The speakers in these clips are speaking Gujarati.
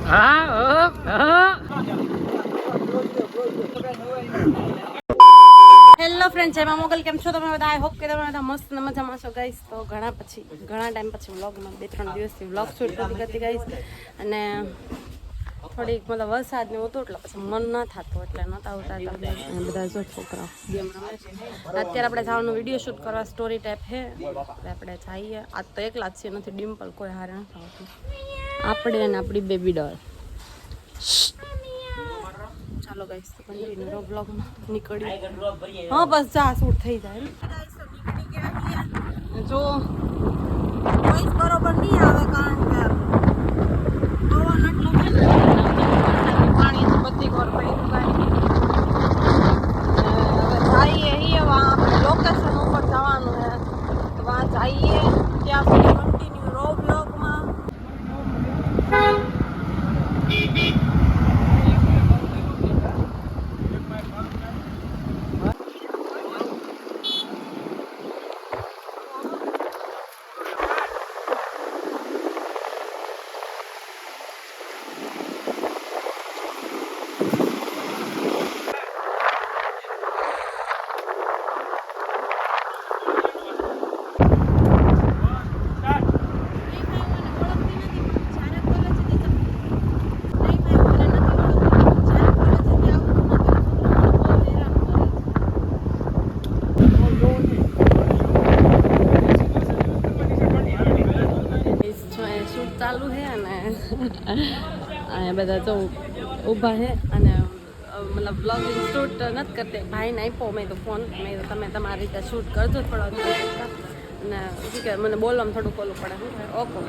હેલો ફ્રેન્ડ, જય મા મોગલ. કેમ છો તમે બધા? આઈ હોપ કે તમે બધા મસ્ત મજામાં છો ગાઈસ. તો ઘણા ટાઈમ પછી વ્લોગમાં 2-3 દિવસથી વ્લોગ શૂટ કરતી ગાઈસ. અને થોડીક મતલબ વરસાદ ને હતું એટલે પછી મન ન થતું એટલે નહોતા ઉતારતા. અને બધા જો છોકરાઓ ગેમ રમે છે. અત્યારે આપણે જવાનું વિડીયો શૂટ કરવા, સ્ટોરી ટાઈપ છે એટલે આપણે જઈએ. આજ તો એકલા જ છીએ, નથી ડિમ્પલ, કોઈ હારે નથી આવતું. આપણે અને આપણી બેબી ડોલ. ચાલો ગાઈસ, તો કન્ટિન્યુ વ્લોગમાં નીકળી. હા બસ જા શૂટ થઈ જાય. જો વોઇસ બરોબર નહીં આવે કારણ કે પવન એટલો છે ને, પાણી બધી ઘર પડ્યું ગાડી. હવે જઈએ આપણે લોકેશન ઉપર જવાનું છે, તો વहाँ જઈએ. ત્યાં સુધી કન્ટિન્યુ વ્લોગમાં. ચાલુ છે અને અહીંયા બધા તો ઊભા છે અને મતલબ બ્લોગિંગ શૂટ નથી કરતી. ભાઈને આપ્યો મેં તો ફોન, મેં તો તમે તમારી રીતે શૂટ કરજો થોડો. અને શું કે મને બોલવામાં થોડુંક ઓલું પડે, શું થાય ઓકો,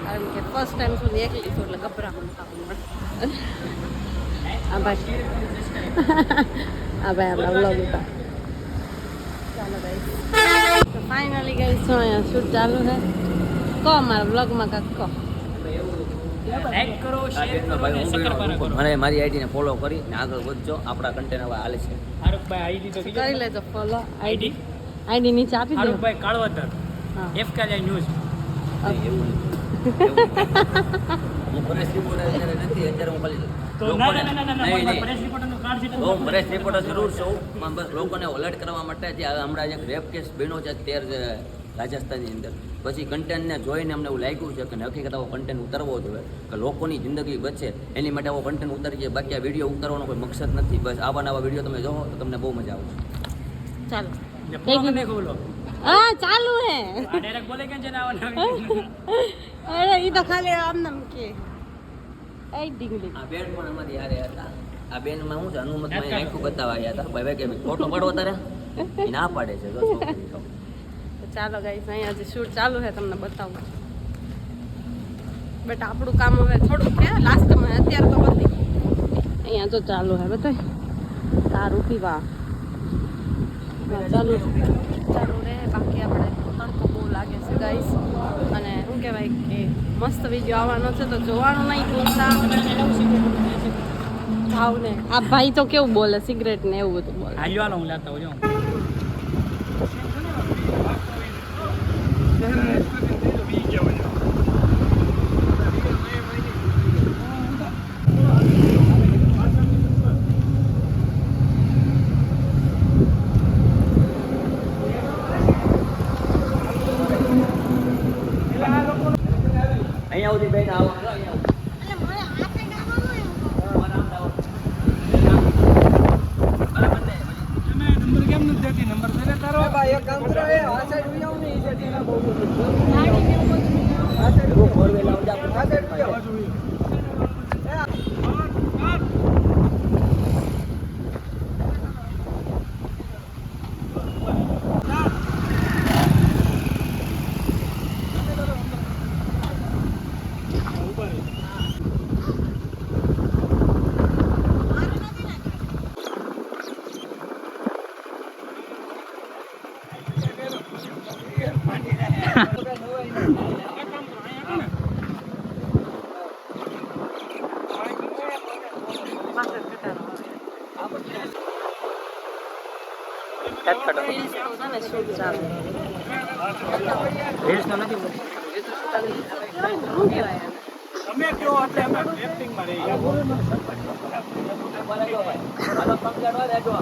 કારણ કે ફર્સ્ટ ટાઈમ સુધી એકલી છું એટલે ગભરામણ થવું પડે. આ ભાઈ આપણા બ્લોગ હતા. ચાલો ગાઈસ, તો ફાઇનલી ગાઈસ શું અહીંયા શૂટ ચાલુ છે. કહો મારા બ્લોગમાં કાંક કહો. લાઈક કરો, શેર કરો અને સબસ્ક્રાઇબ કરો. મને મારી આઈડી ને ફોલો કરી ને આગળ વધજો. આપણા કન્ટેન્ટ હવે હાલે છે. આરુખભાઈ આઈડી તો કરી લેજો ફોલો. આઈડી નીચે આપી દો. આરુખભાઈ કાળવતર FKJ ન્યૂઝ. હું પ્રેસ રિપોર્ટર નથી, અત્યારે હું ખાલી તો ના પ્રેસ રિપોર્ટરનું કાર્ડ છે તો હું પ્રેસ રિપોર્ટર જરૂર છું. બસ લોકોને એલર્ટ કરવા માટે જે હમણાં એક રેપ કેસ બન્યો છે અત્યારે રાજસ્થાનની અંદર, પછી કન્ટેન્ટને જોઈને અમને એવું લાગ્યું છે કે હકીકત આવો કન્ટેન્ટ ઉતારવો જોઈએ કે લોકોની જિંદગી બચે, એની માટે આવો કન્ટેન્ટ ઉતારીએ. બાકી આ વિડીયો ઉતારવાનો કોઈ મકસદ નથી. બસ આવા નવા વિડીયો તમે જોવો તો તમને બહુ મજા આવશે. ચાલો બોલો. હા ચાલુ હે. ડાયરેક્ટ બોલે કે છે ને આવા નવા. અરે ઈ તો ખાલી આમ નામ કે એ ડીંગલી. આ બેન પણ અમારી યારે હતા. આ બેનમાં હું છે અનુમતમાં આંખું બતાવવા આવ્યા હતા. ભાઈ કે ફોટો પાડવો તારે એ ના પાડે છે. ચાલો ગાઈસ, અહીંયા જે શૂટ ચાલુ છે તમને બતાવું. બટ આપણું કામ હવે થોડુંક છે લાસ્ટમાં, અત્યારે તો બધી અહીંયા તો ચાલુ છે બતાય. સારું પીવા ચાલુ રહે. બાકી આપણે તડકો બહુ લાગે છે ગાઈસ. અને શું કહેવાય કે મસ્ત વિડીયો આવવાનો છે તો જોવાનું નહીં ભૂલતા. ભાવ ને આ ભાઈ તો કેવું બોલે, સિગરેટ ને એવું બધું બોલે. હાલવાનો હું લાગતા હોય. અહીંયા સુધી બેન આવો. નંબર કેમ નથી દેતી? નંબર દે તારો. એક કામ કરો, એ આ સાઈડ ઉઈ આવ ને ઈ સાઈડ બહુ આ સાઈડ ફોર વ્હીલ આવ જા. આ સાઈડ ઉઈ આવ. તમે કયો એટલે અમે એક્ટિંગમાં રહી ગયા. હાલો પંકજ રહેજો.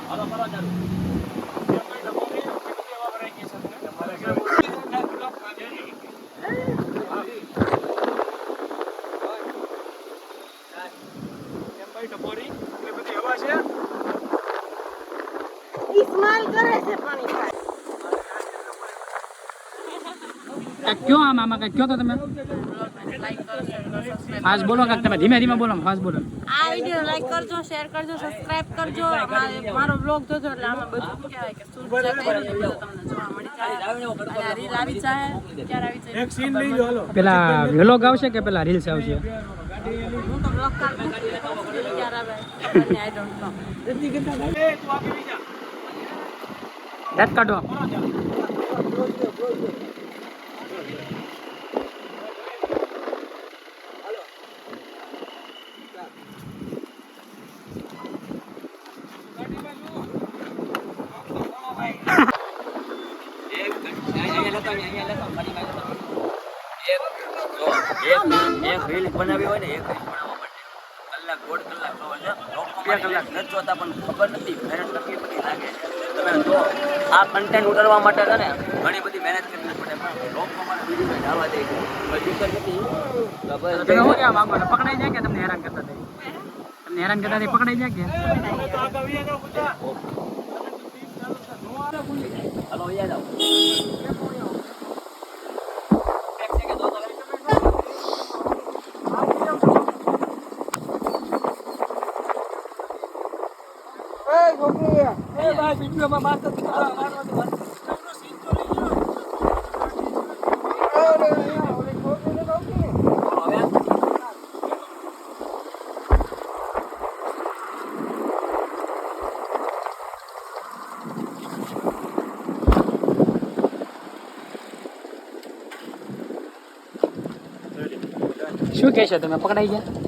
હાલો કરો ચાલુ. ઇસ્માલ કરે છે પાણી કયો આમ આમાં કઈ કયો તો તમે ફાસ્ટ બોલો કાંઈક તમે ધીમે ધીમે બોલો ફાસ્ટ બોલો આ વિડિયો લાઈક કરજો શેર કરજો સબસ્ક્રાઇબ કરજો મારો બ્લોગ જોજો એટલે આમાં બધું શું કહેવાય કે શું છે તમને જોવા મળી જાય અને રીલ આવી જાય ક્યારે આવી જાય એક સીન લઈ લો હાલો. પેલા વ્લોગ આવશે કે પેલા રીલ્સ આવશે હું તો બ્લોગ કાલ ક્યારે આવે ખબર નહીં, I don't know. એ તું આગળ લઈ જા. દાંત કાઢો એક રીલ બનાવી હોય ને એક રીલ બનાવવા માટે કલાક દોઢ કલાક તો હોય છે 2 કલાક નથી જોતા પણ ખબર નથી મહેનત કેટલી બધી લાગે છે તમે જો આ કન્ટેન્ટ ઉતારવા માટે છે ને ઘણી બધી મહેનત કરવી પડે પણ લોકો મને વિડીયો જવા દે છે બધી નથી તમે શું કહેવા માંગો છો? પકડાઈ જાય કે તમને હેરાન કરતા પકડાઈ જાય કે આગળ લઈ જાઓ પૂછા. હાલો યાદ આવો શું કહેશો તમે પકડાઈ ગયા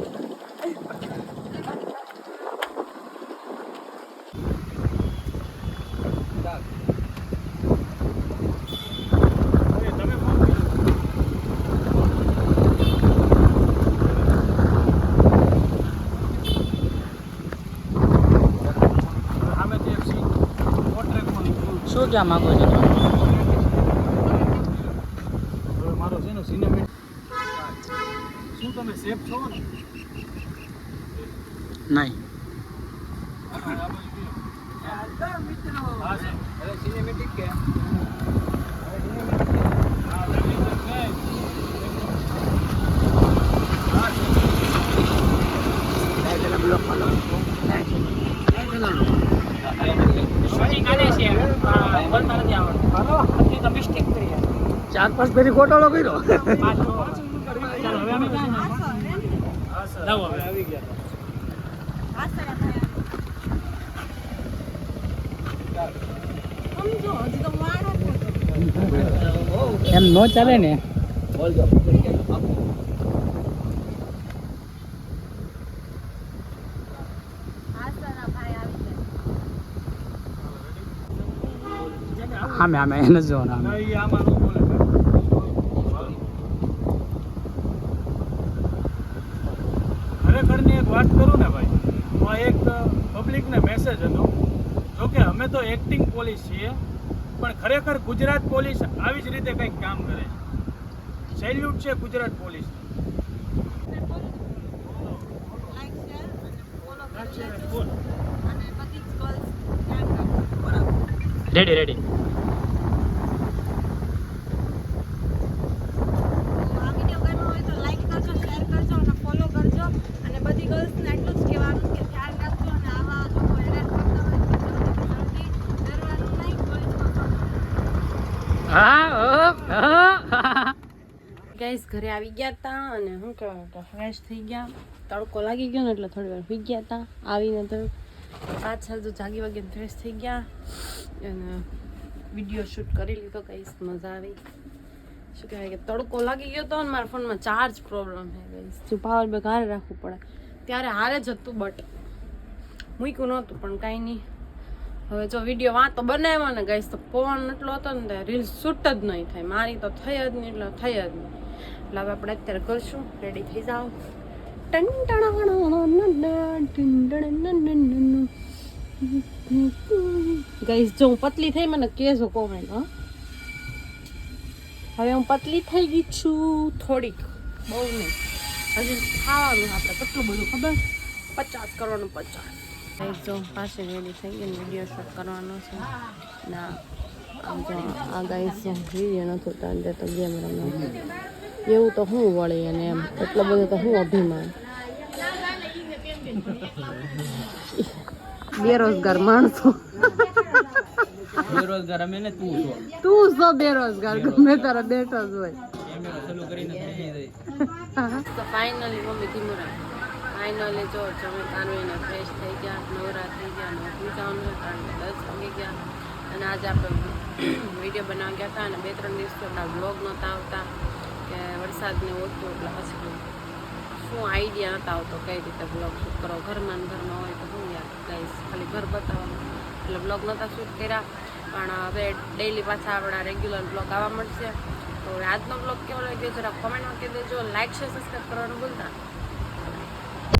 શું કહેવા માંગો છો તમે? હવે મારો છે ને સિનેમેટિક શું તમે સેફ છો ને? નહીં હા સર. હવે સિનેમેટિક કે ચાર પાંચ ફેરી ગોટાળો કર્યો આવી ગયા. સમજો હજી તો વાળ એમ નો ચાલે ને બોલજો આમે આમે એને જ જોવાનું આમે ના, ઈ આમાં ન બોલે. ખરેખરની એક વાત કરું ને ભાઈ, તો આ એક પબ્લિકને મેસેજ હતો. જોકે અમે તો એક્ટિંગ પોલીસ છીએ, પણ ખરેખર ગુજરાત પોલીસ આવી જ રીતે કંઈક કામ કરે છે. સેલ્યુટ છે Gujarat police. Like share follow કરી લેજો અને બધી જ ગર્લ્સ ધ્યાન રાખજો. રેડી રેડી આ વિડીયો ગમ્યો હોય તો લાઈક કરજો શેર કરજો અને ફોલો કરજો અને બધી ગર્લ્સને એટલું જ કહેવાનું કે ધ્યાન રાખજો અને આવા લોકો હેરાન કરતા હોય તો જલ્દી ડરવાનું નહીં પોલીસ ગાઈસ ઘરે આવી ગયા હતા અને શું કહેવાય ફ્રેશ થઈ ગયા તડકો લાગી ગયો ને એટલે થોડી વાર સુઈ ગયા હતા આવીને તો પાછળ તો જાગી વાગીને ફ્રેશ થઈ ગયા અને વિડીયો શૂટ કરી લીધો ગાઈસ મજા આવી શું કહેવાય કે તડકો લાગી ગયો હતો અને મારા ફોનમાં ચાર્જ પ્રોબ્લેમ છે ગાઈસ જો પાવર બેંક હારે રાખવું પડે ત્યારે હારે જ હતું બટ મૂક્યું નહોતું પણ કાંઈ નહીં હવે જો વિડીયો વાં તો બનાવ્યો ને ગાઈસ તો પવન એટલો હતો ને રીલ શૂટ જ નહીં થાય મારી તો થઈ જ નહીં એટલે થઈ જ નહીં એટલે હવે આપણે અત્યારે કરશું. રેડી થઈ જાઓ. ગાઈસ જો હું પતલી થઈ મને કહેજો કોમેન્ટ. હા હવે હું પતલી થઈ ગઈ છું થોડીક, બહુ નહીં. હજી ખાવાનું આપણે કેટલું બધું ખબર, 50 કરવાનું. 50 જો પાસે રેડી થઈ ગઈ, વિડીયો શૂટ કરવાનો છે. ના આમ જો આ ગાઈસ વિડીયો નહોતું તાંડે તો ગેમ રમે એવું તો હું વળી, અને એમ એટલો બધો તો હું અભિમાન. બેરોજગાર માણસો. બેરોજગાર અમે ને તું છો. તું છો બેરોજગાર, ગમે તારા બેઠો જ હોય. ચાલુ કરીને તો ફાઇનલી મમ્મી ધીમુરા ફાઇનલી જો જમી કાનવીને ફ્રેશ થઈ ગયા, નવરા થઈ ગયા, નોકરી જવાનું હતું કારણ કે 10 વાગી ગયા. અને આજે આપણે વિડીયો બનાવવા ગયા હતા અને 2-3 દિવસથી આપણા બ્લોગ નહોતા આવતા કે વરસાદને ઓછું, એટલે પછી શું આઈડિયા નહોતા આવતો કઈ રીતે બ્લોગ શૂટ કરો. ઘરમાં ને ઘરમાં હોય તો શું યાર ગાઈસ ખાલી ઘર બતાવવાનું, એટલે બ્લોગ નહોતા શૂટ કર્યા. પણ હવે ડેઈલી પાછા આપણા રેગ્યુલર બ્લોગ આવવા મળશે. તો આજનો બ્લોગ કેવો લાગ્યો જરા કોમેન્ટમાં કહી દેજો. લાઈક શેર સબસ્ક્રાઈબ કરવાનું ભૂલતા.